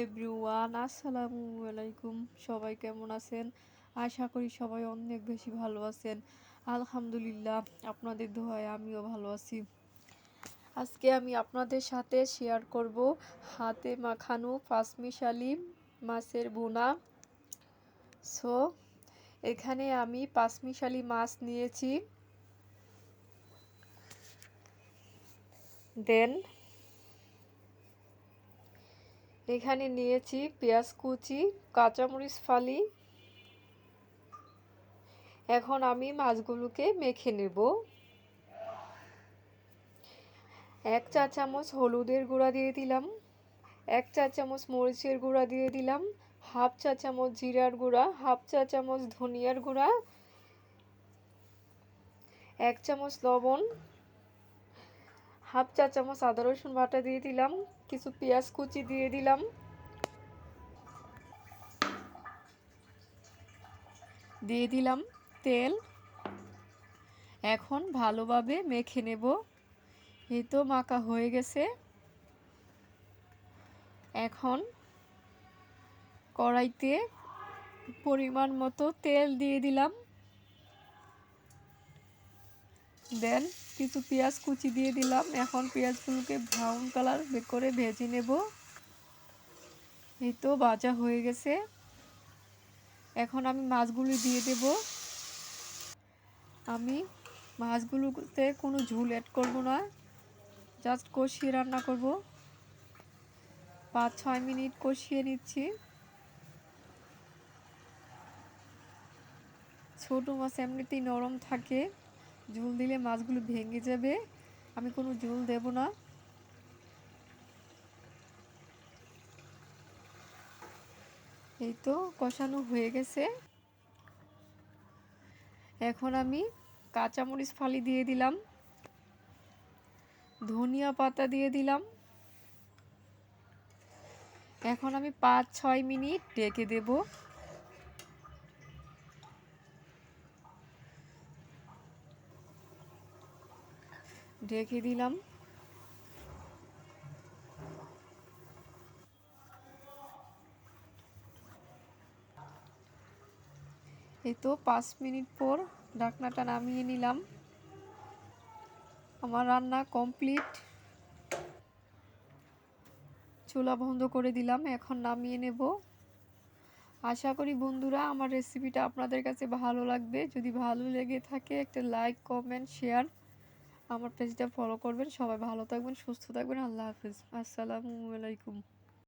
Everyone, আসসালামু আলাইকুম। সবাই কেমন আছেন? আশা করি সবাই অনেক বেশি ভালো আছেন। আলহামদুলিল্লাহ, আপনাদের দোয়ায় আমিও ভালো আছি। আজকে আমি আপনাদের সাথে শেয়ার করব হাতে মাখানো পাঁচমিশালি মাছের ভুনা। সো এখানে আমি পাঁচমিশালি মাছ নিয়েছি। দেন এখানে নিয়েছি পেঁয়াজ কুচি, কাঁচামরিচ ফালি। এখন আমি মাছগুলোকে মেখে নেব। 1 চা চামচ হলুদের গুঁড়া দিয়ে দিলাম, 1 চা চামচ মরিচের গুঁড়া দিয়ে দিলাম, হাফ চা চামচ জিরার গুঁড়া, হাফ চা চামচ ধনিয়ার গুঁড়া, 1 চামচ লবণ, হাফ চা চামচ আদা রসুন বাটা দিয়ে দিলাম, কিছু পেঁয়াজ কুচি দিয়ে দিলাম, দিয়ে দিলাম তেল। এখন ভালোভাবে মেখে নেব। এই তো মাখা হয়ে গেছে। এখন কড়াইতে পরিমাণ মতো তেল দিয়ে দিলাম। দেন কিছু পেঁয়াজ কুচি দিয়ে দিলাম। এখন পেঁয়াজগুলোকে ব্রাউন কালার করে ভেজে নেব। এই তো ভাজা হয়ে গেছে। এখন আমি মাছগুলো দিয়ে দেব। আমি মাছগুলোতে কোনো ঝোল অ্যাড করব না, জাস্ট কষিয়ে রান্না করব। 5-6 মিনিট কষিয়ে নিচ্ছি। ছোট মাছ এমনিতেই নরম থাকে, ঝোল দিলে মাছগুলো ভেঙে যাবে। আমি কোনো ঝোল দেব না। এই তো কষানো হয়ে গেছে। এখন আমি কাঁচামরিচ ফালি দিয়ে দিলাম, ধনিয়া পাতা দিয়ে দিলাম। এখন আমি 5-6 মিনিট ঢেকে দেব। ঢেকে দিলাম। এই তো 5 মিনিট পর ঢাকনাটা নামিয়ে নিলাম। আমার রান্না কমপ্লিট। চুলা বন্ধ করে দিলাম। এখন নামিয়ে নেব। আশা করি বন্ধুরা আমার রেসিপিটা আপনাদের কাছে ভালো লাগবে। যদি ভালো লেগে থাকে একটা লাইক, কমেন্ট, শেয়ার, আমার পেজটা ফলো করবেন। সবাই ভালো থাকবেন, সুস্থ থাকবেন। আল্লাহ হাফেজ। আসসালামু আলাইকুম।